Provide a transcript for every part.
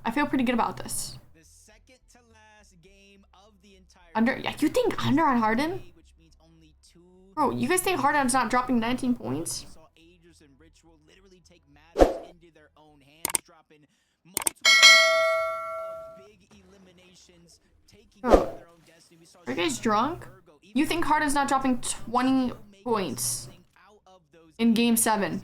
I feel pretty good about this. The second to last game of the entire Yeah, you think under on Harden? which means only 2. Bro, you guys think Harden's not dropping 19 points? Saw Agers and Ritual literally take matters into their own hands, dropping multiple games of big eliminations, taking Bro, over their own destiny. We saw are you guys drunk? You think Harden's not dropping 20 points in Game 7?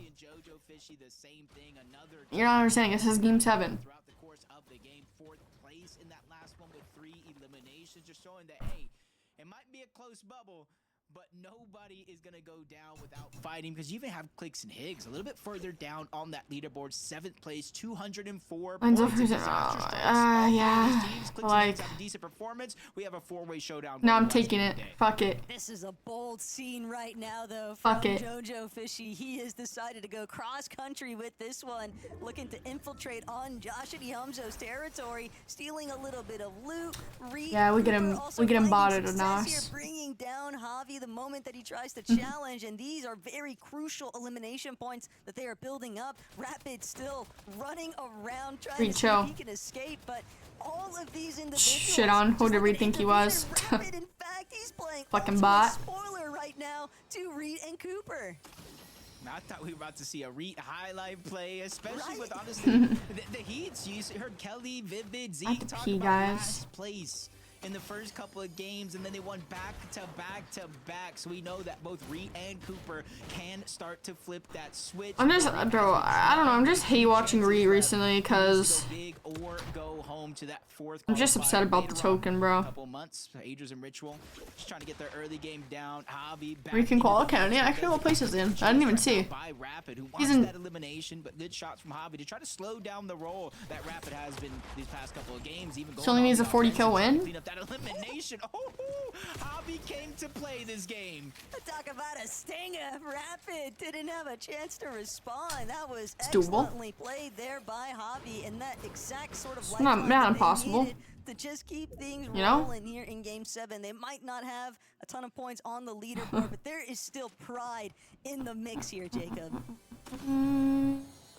You're not understanding. This is Game 7. Throughout the course of the game, 4th place in that last one with 3 eliminations, just showing that, hey, it might be a close bubble, but nobody is going to go down without fighting, because you even have Clicks and Higgs a little bit further down on that leaderboard, 7th place, 204 Mine's points. yeah, like, have a decent performance. We have a 4-way showdown. no, I'm taking it. Fuck it. This is a bold scene right now, though, Fuck from it. JoJo Fishy. He has decided to go cross-country with this one, looking to infiltrate on Josh Hamzo's territory, stealing a little bit of loot. Yeah, we get him botted enough. Bringing down Javi the moment that he tries to challenge, and these are very crucial elimination points that they are building up. Rapid still running around trying to see if he can escape, but all of these individuals shit on who did Reed think he was? Rapid, in fact, he's playing fucking bot. Spoiler right now to Reed and Cooper. I thought we were about to see a Reed highlight play, especially with honestly the Heats. You heard Kelly, Vivid, Zeke talk about last place in the first couple of games, and then they won back to back to back. So we know that both Reed and Cooper can start to flip that switch. I'm just, bro, I don't know. I'm just hate watching Reed recently because I'm just upset about the token, bro. Couple months, Agers and Ritual just trying to get their early game down. Reed can qualify. Yeah, actually, what place is in? I didn't even see. He's in that elimination, but good shots from Javi to try to slow down the roll that Rapid has been these past couple of games. Even so only needs a 40 kill win. Elimination. Oh, Javi came to play this game. Talk about a stinger. Rapid didn't have a chance to respond. That was excellently played there by Javi, and that exact sort of not impossible to just keep things rolling here in Game 7. They might not have a ton of points on the leaderboard, but there is still pride in the mix here, Jacob.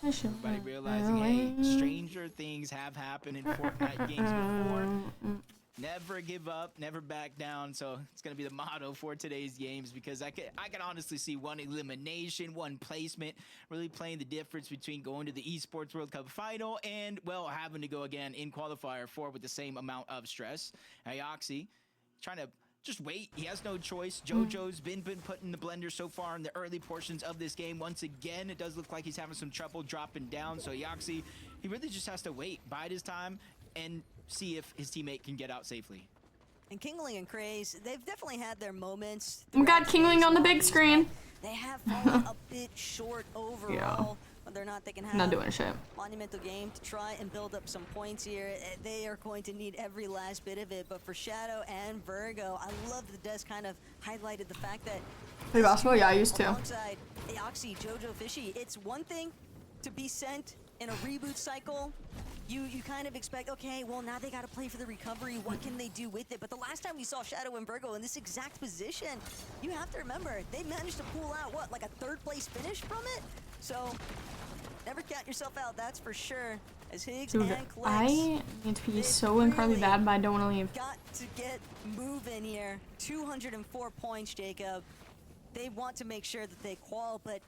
Everybody realizing, hey, stranger things have happened in Fortnite games before. Never give up, never back down. So it's going to be the motto for today's games, because I can honestly see one elimination, one placement really playing the difference between going to the Esports World Cup final and, well, having to go again in qualifier 4 with the same amount of stress. Ioxi trying to just wait. He has no choice. JoJo's been put in the blender so far in the early portions of this game. Once again, it does look like he's having some trouble dropping down. So Ioxi, he really just has to wait, bide his time, and see if his teammate can get out safely. And Kingling and Craze, they've definitely had their moments. We got Kingling on the big screen. They have fallen a bit short overall. Yeah. Whether or not they can have not doing shit. Monumental game to try and build up some points here. They are going to need every last bit of it. But for Shadow and Virgo, I love that Des kind of highlighted the fact that play basketball? Yeah, I used to. Alongside Ioxi, JoJo Fishy, it's one thing to be sent in a reboot cycle. You kind of expect, okay, well, now they got to play for the recovery. What can they do with it? But the last time we saw Shadow and Virgo in this exact position, you have to remember, they managed to pull out, what, like a 3rd place finish from it? So, never count yourself out, that's for sure. As Higgs and Clicks, I need to be so incredibly bad, but I don't want to leave. Got to get moving here. 204 points, Jacob. They want to make sure that they qual, but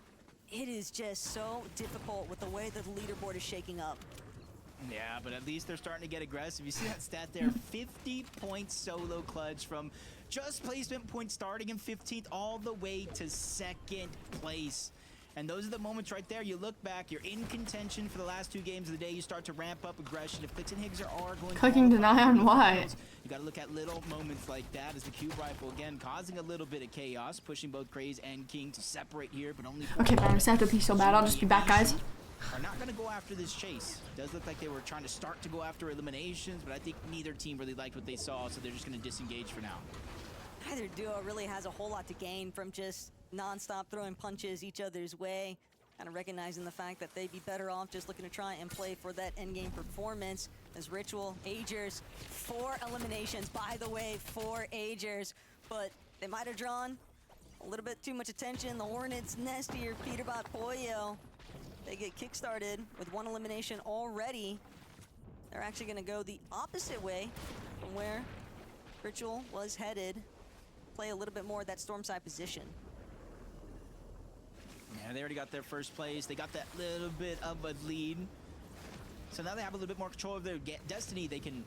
it is just so difficult with the way that the leaderboard is shaking up. Yeah, but at least they're starting to get aggressive. You see that stat there, 50 points solo clutch from just placement points starting in 15th all the way to 2nd place. And those are the moments right there. You look back, you're in contention for the last 2 games of the day. You start to ramp up aggression. If Clicks and Higgs are going cooking deny on what? You got to look at little moments like that as the cube rifle again causing a little bit of chaos, pushing both Craze and King to separate here, but only. Okay, man, I'm sad to be so bad. I'll just be back, guys. Are not going to go after this chase. It does look like they were trying to start to go after eliminations, but I think neither team really liked what they saw, so they're just going to disengage for now. Neither duo really has a whole lot to gain from just non-stop throwing punches each other's way. Kind of recognizing the fact that they'd be better off just looking to try and play for that endgame performance. As Ritual, Agers, 4 eliminations, by the way, 4 Agers, but they might have drawn a little bit too much attention. The Hornets' nest here, Peterbot Pollo. They get kickstarted with 1 elimination already. they're actually going to go the opposite way from where Ritual was headed. Play a little bit more of that storm side position. Yeah, they already got their first place. They got that little bit of a lead. So now they have a little bit more control of their destiny. They can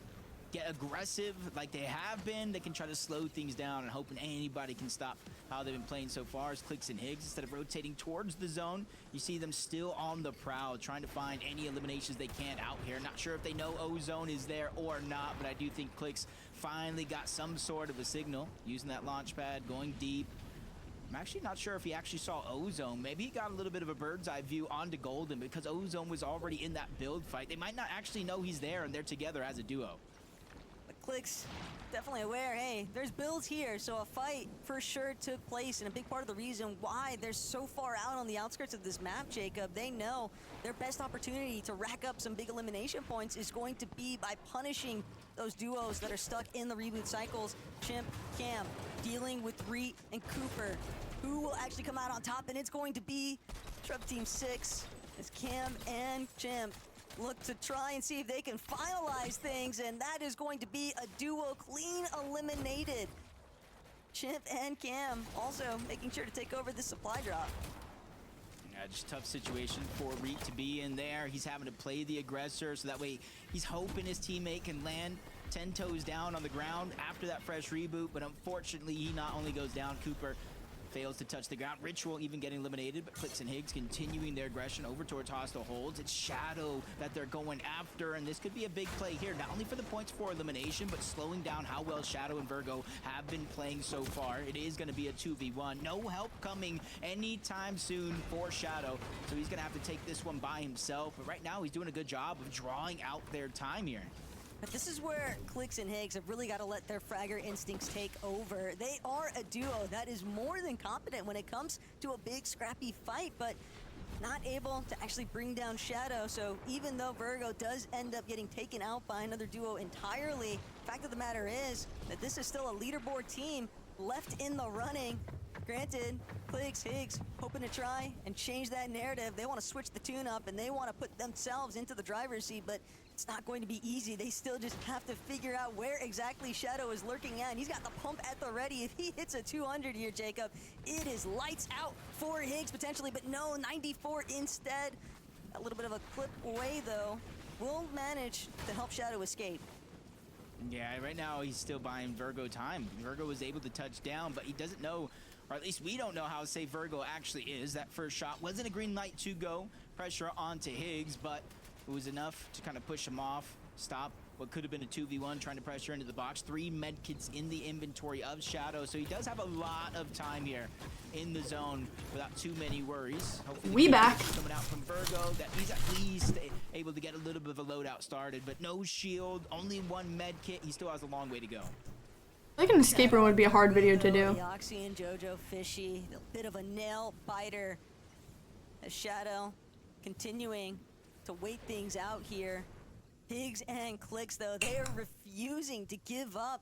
get aggressive like they have been. They can try to slow things down and hoping anybody can stop how they've been playing so far as Clicks and Higgs. Instead of rotating towards the zone, you see them still on the prowl, trying to find any eliminations they can out here. Not sure if they know Ozone is there or not, but I do think Clicks finally got some sort of a signal using that launch pad, going deep. I'm actually not sure if he actually saw Ozone. Maybe he got a little bit of a bird's eye view onto Golden because Ozone was already in that build fight. They might not actually know he's there and they're together as a duo. But Clicks definitely aware, hey, there's builds here, so a fight for sure took place, and a big part of the reason why they're so far out on the outskirts of this map, Jacob, they know their best opportunity to rack up some big elimination points is going to be by punishing those duos that are stuck in the reboot cycles. Chimp, Cam, dealing with Reet and Cooper. Who will actually come out on top? And it's going to be Shrub Team 6 as Cam and Chimp look to try and see if they can finalize things, and that is going to be a duo clean eliminated. Chimp and Cam also making sure to take over the supply drop. Yeah, just tough situation for Reet to be in there. He's having to play the aggressor, so that way he's hoping his teammate can land 10 toes down on the ground after that fresh reboot, but unfortunately he not only goes down, Cooper fails to touch the ground. Ritual even getting eliminated, but Clicks and Higgs continuing their aggression over towards hostile holds. It's Shadow that they're going after, and this could be a big play here, not only for the points for elimination, but slowing down how well Shadow and Virgo have been playing so far. It is going to be a 2v1. No help coming anytime soon for Shadow, so he's going to have to take this one by himself. But right now, he's doing a good job of drawing out their time here. But this is where Clicks and Higgs have really got to let their fragger instincts take over. They are a duo that is more than competent when it comes to a big scrappy fight, but not able to actually bring down Shadow. So even though Virgo does end up getting taken out by another duo entirely, fact of the matter is that this is still a leaderboard team left in the running. Granted, Clicks, Higgs hoping to try and change that narrative. They want to switch the tune up and they want to put themselves into the driver's seat, but it's not going to be easy. They still just have to figure out where exactly Shadow is lurking at. And he's got the pump at the ready. If he hits a 200 here, Jacob, it is lights out for Higgs potentially, but no, 94 instead. A little bit of a clip away though. Will manage to help Shadow escape. Yeah, right now he's still buying Virgo time. Virgo was able to touch down, but he doesn't know, or at least we don't know how safe Virgo actually is. That first shot wasn't a green light to go. Pressure onto Higgs, but it was enough to kind of push him off, stop what could have been a 2v1, trying to pressure into the box. 3 medkits in the inventory of Shadow, so he does have a lot of time here in the zone without too many worries. Hopefully we back. Coming out from Virgo, that he's at least able to get a little bit of a loadout started, but no shield, only 1 medkit. He still has a long way to go. I think an escape room would be a hard video to do. Oxy and Jojo Fishy, a bit of a nail biter. A Shadow continuing to wait things out here. Higgs and Clicks, though, they are refusing to give up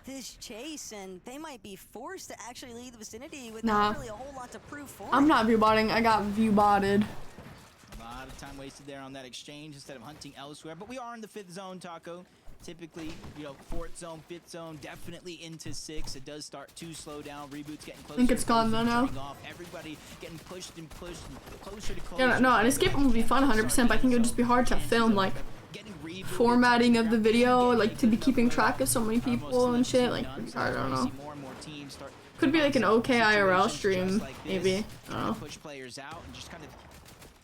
this chase, and they might be forced to actually leave the vicinity with not really a whole lot to prove for I'm it. not view botting. I got view botted. A lot of time wasted there on that exchange instead of hunting elsewhere, but we are in the 5th zone, Taco. Typically, you know, 4th zone, 5th zone, definitely into 6. It does start to slow down. Reboot's getting closer. I think it's gone though now. Everybody getting pushed and pushed and closer to closer. Yeah, no, an escape room would be fun 100%, but I think it would just be hard to film, like, formatting of the video, like, to be keeping track of so many people and shit. Like, I don't know. Could be like an okay IRL stream, maybe. I don't know. Push players out and just kind of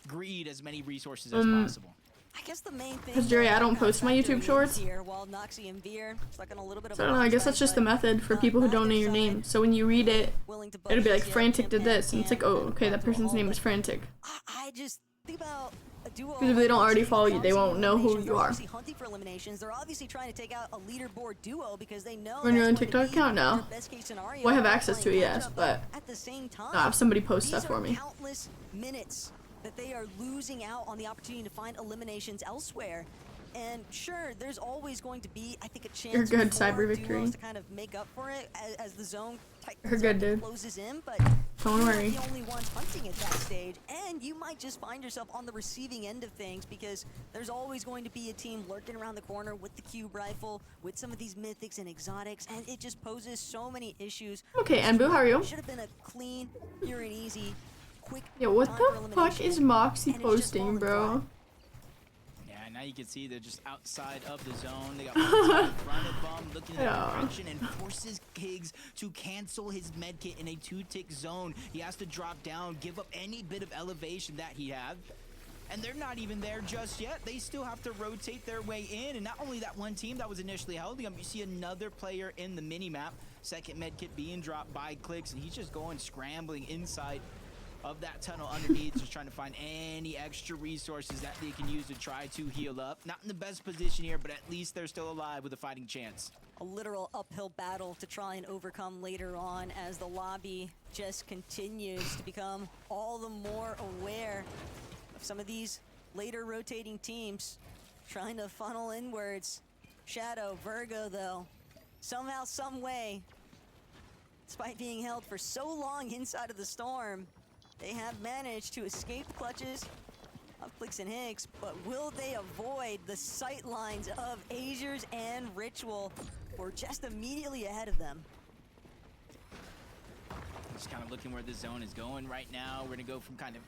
greed as many resources as possible. I guess the main thing, because Jerry, I don't post my YouTube shorts. Here, while Noxy and Veer stuck in a little bit of So I don't know, I guess that's just the method for people who don't know your name. So when you read it, it'll be like Fraanticc did this, and it's like, oh, okay, that person's name is Fraanticc. I just think about a duo. Because if they don't already follow you, they won't know who you are. Hunting for eliminations. They're obviously trying to take out a leaderboard duo because they know Run your own TikTok account now. Well, I have access to it, yes, but at the same time, have somebody post stuff for me. Countless minutes that they are losing out on the opportunity to find eliminations elsewhere. And sure, there's always going to be, I think, a chance You're good, for Cyber Victory. duos to kind of make up for it as the zone You're good, dude. closes in. But Don't worry. You're not the only ones hunting at that stage, and you might just find yourself on the receiving end of things because there's always going to be a team lurking around the corner with the cube rifle, with some of these mythics and exotics, and it just poses so many issues. Okay, Anbu, how are you? Should have been a clean, pure and easy, quick. Yeah, what time the for fuck is elimination, Moxie and it's just posting, fallen bro? flat. Yeah, now you can see they're just outside of the zone. They got one in front of them, looking in that direction, and forces Kiggs to cancel his medkit in a 2-tick zone. He has to drop down, give up any bit of elevation that he had. And they're not even there just yet. They still have to rotate their way in. And not only that one team that was initially holding them, you see another player in the mini-map. Second medkit being dropped by Clicks, and he's just going scrambling inside of that tunnel underneath, just trying to find any extra resources that they can use to try to heal up. Not in the best position here, but at least they're still alive with a fighting chance. A literal uphill battle to try and overcome later on as the lobby just continues to become all the more aware of some of these later rotating teams trying to funnel inwards. Shadow, Virgo though, somehow, some way, despite being held for so long inside of the storm, they have managed to escape the clutches of Clicks and Higgs, but will they avoid the sight lines of Azures and Ritual, who are just immediately ahead of them? Just kind of looking where the zone is going right now. We're gonna go from kind of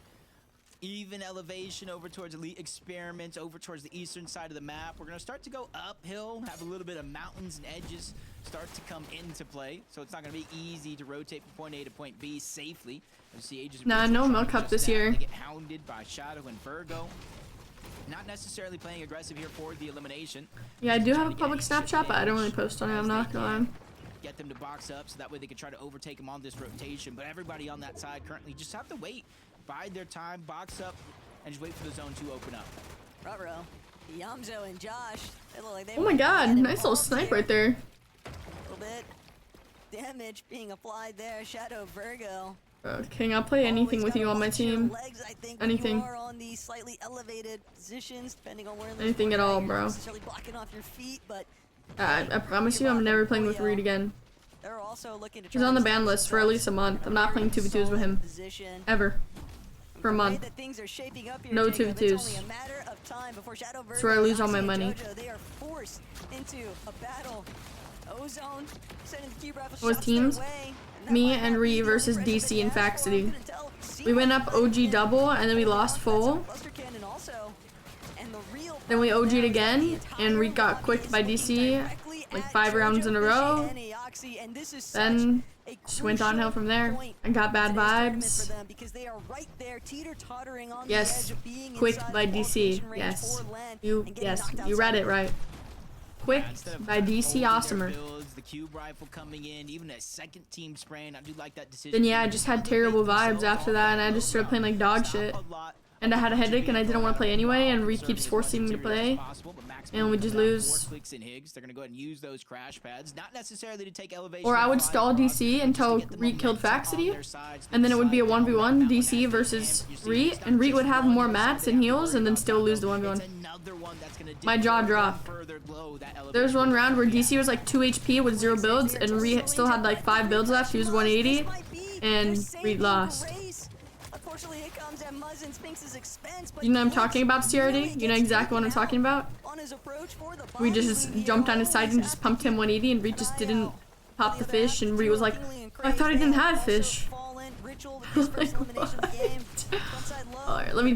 even elevation over towards Elite Experiments, over towards the eastern side of the map. We're gonna start to go uphill, have a little bit of mountains and edges start to come into play. So it's not gonna be easy to rotate from point A to point B safely. You see Aegis Nah, no Milk Cup this year. They get hounded by Shadow and Virgo. Not necessarily playing aggressive here for the elimination. Yeah, I do have a public Snapchat, but I don't really post on it. I'm not gonna lie. Get them to box up so that way they can try to overtake them on this rotation. But everybody on that side currently just have to wait. Bide their time, box up, and just wait for the zone to open up. Ruh-roh, Yamzo and Josh, they look like they Oh my god, nice little snipe right there. A little bit damage being applied there. Shadow, Virgo. King, I'll play anything with you on my team. Legs, I think, Anything. You are on the slightly elevated positions, depending on where in the Anything at sport all, you're bro. not necessarily blocking off your feet, but I promise you I'm never playing with Reed again. they're also looking to He's try on the to ban list for at least a month. I'm not playing 2v2s with him. position. Ever. For a The way month. that things are shaping up here, No Jacob, 2v2s. it's only a matter of time before Shadow, That's where I lose all my Virgo, money. Oxy, and JoJo, they are forced into a battle. Ozone sending the cube rifle What was shots teams? their way, and that Me might and not Ree be the versus impression DC that in they Fact asked for. City. Couldn't tell. We went up OG double and then we lost full. Cluster cannon also, and the real Then we problem OG'd there is again, the entire and Reed got lobby quicked is by looking DC, directly like at 5 rounds in a JoJo, row. Fishy, and Aoxy, and this is Then such a just went crucial downhill from there. point I got bad in today's tournament vibes. for them because they are right there, teeter-tottering on Yes, the edge of being quicked inside by the DC. qualification range Yes, for LAN you and getting yes knocked you read outside it of right. Quicked Instead of by DC holding their Awesomer. builds, the cube rifle coming in, even a second team spraying. I do like that decision. Then yeah, I just had terrible vibes after that, and I just started playing like dog shit. And I had a headache, and I didn't want to play anyway, and Reed keeps forcing me to play. And we just lose. They're gonna go ahead and use those crash pads, not necessarily to take elevation. Or I would stall DC until Reed killed Fact City, and then it would be a 1v1 DC versus Reed, and Reed would have more mats and heals, and then still lose the 1v1. My jaw dropped. There was one round where DC was like 2 HP with 0 builds, and Reed still had like 5 builds left. He was 180, and Reed lost. Unfortunately, it comes at Muzz and Sphinx's expense, but You know what I'm Higgs talking about, CRD? really You know gets exactly what I'm taken talking about? on his approach for the We bomb just between jumped on his side and heroes just pumped him 180, and Reed just didn't pop the fish, and Reed was like, Kingly and I thought he Crazy didn't have also fish. fallen. Ritual with his first elimination of the game. Frontside low. Alright, let me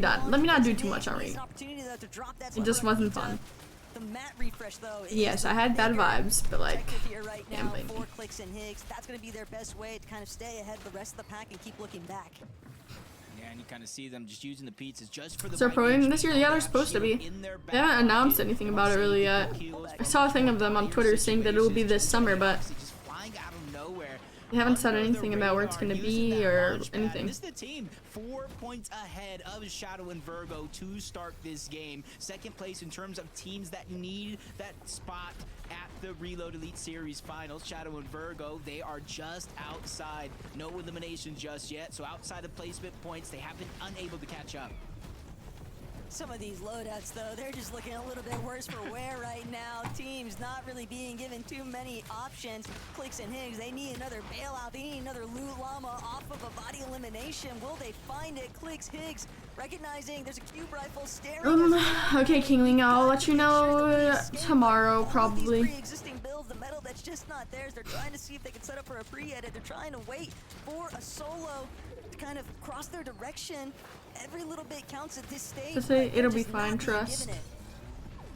not do too much on He's Reed. an opportunity, though, to drop that It just sniper wasn't pizza. fun. The mat refresh, though, is Yes, the I had bad bigger vibes, but like, objective here right now can't blame for me. Clicks and Higgs. That's going to be their best way to kind of stay ahead of the rest of the pack and keep looking back. Yeah, and you kind of see them just using the pizzas just for the. Start proing this year? Yeah, they're supposed to be. They haven't announced anything about it really yet. I saw a thing of them on Twitter saying that it will be this summer, but they haven't said anything about where it's gonna be or anything. This is the team 4 points ahead of Shadow and Virgo to start this game. Second place in terms of teams that need that spot at the Reload Elite Series Finals. Shadow and Virgo, they are just outside. No elimination just yet. So outside of placement points, they have been unable to catch up. Some of these loadouts, though, they're just looking a little bit worse for wear right now. Teams not really being given too many options. Clicks and Higgs, they need another bailout. They need another loot llama off of a body elimination. Will they find it? Clicks, Higgs, recognizing there's a cube rifle staring. Okay, Kingling, I'll let you know tomorrow, probably. Pre-existing builds, the metal that's just not theirs. They're trying to see if they can set up for a pre-edit. They're trying to wait for a solo to kind of cross their direction. Every little bit counts at this stage. Just say it'll be fine, trust.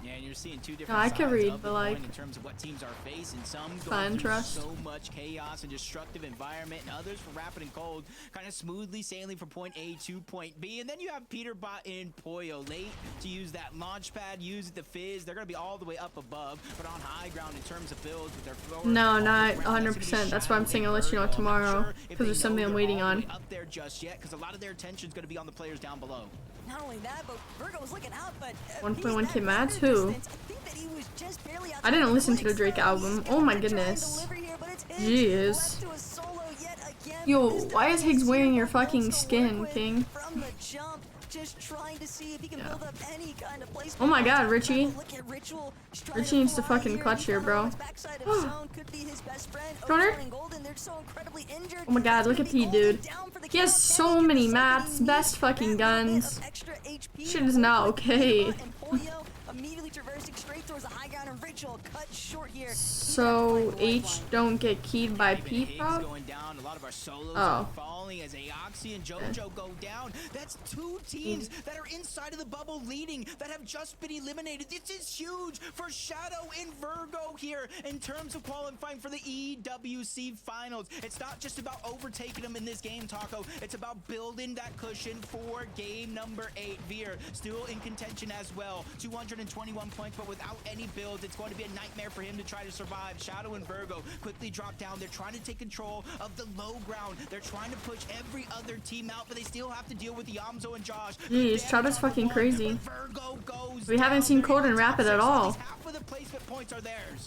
Yeah, and you're seeing two different No, I can sides read, of but the like, coin in terms of what teams are facing. Some fine, going through trust. so much chaos and destructive environment, and others for Rapid and Cold, kind of smoothly sailing from point A to point B. And then you have Peterbot and Poyo late to use that launch pad, use the fizz. They're gonna be all the way up above, but on high ground in terms of builds with their floor. No, not 100%. That's why I'm saying I'll let you know tomorrow, because there's something I'm waiting on. Up there just yet, because a lot of their attention's gonna be on the players down below. Not only that, but Virgo was looking out, but 1.1k mads? Who? I didn't listen to the Drake album. Oh my goodness. Jeez. Yo, why is Higgs wearing your fucking skin, King? Yeah. Oh my god, Richie. Richie needs to fucking clutch here, bro. Corner? Oh my god, look at P, dude. He has so many mats, best fucking guns. Shit is not okay. So H don't get keyed by P prop? Oh. As Aoxy and JoJo go down. That's two teams that are inside of the bubble leading that have just been eliminated. This is huge for Shadow and Virgo here in terms of qualifying for the EWC finals. It's not just about overtaking them in this game, Taco. It's about building that cushion for game number 8. Veer still in contention as well. 221 points, but without any builds, it's going to be a nightmare for him to try to survive. Shadow and Virgo quickly drop down. They're trying to take control of the low ground. They're trying to push every other team out, but they still have to deal with Yamzo and Josh. Jeez, Shadow's fucking crazy. We haven't seen Cold and Rapid at all.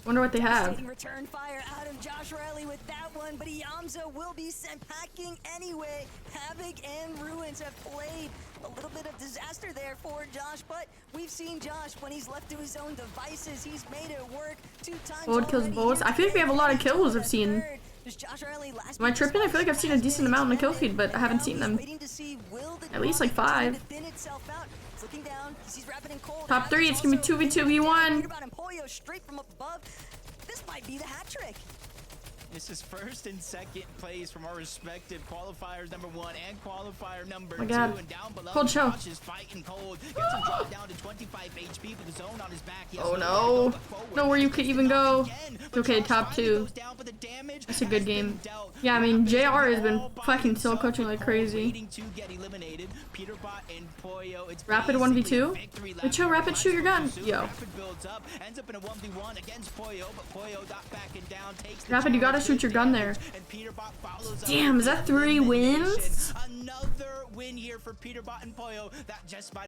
Wonder what they have. Return fire out of Josh Riley with that one, but Yamzo will be sent packing anyway. Havoc and Ruins have played a little bit of disaster there for Josh, but we've seen Josh when he's left to his own devices. He's made it work 2 times. Bold kills both. I feel like we have a lot of kills I've seen. Am I tripping? I feel like I've seen a decent amount in the kill feed, but I haven't seen them. At least like 5. Top 3, it's gonna be 2v2v1. This might be the hat trick. This is first and second place from our respective qualifiers number 1 and qualifier number 2. Oh my God. And down below, Cold show. Josh is fighting Cold. Gets him dropped down to 25 HP with the zone on his back. Oh no. Nowhere you could even go. It's okay, top 2. That's a good game. Yeah, I mean, JR has been fucking still coaching like crazy. Rapid 1v2? Wait, chill, Rapid, shoot your gun. Yo. Rapid, you gotta shoot your gun there. Damn, is that 3 wins? Another win here for Peterbot and Poyo. That just might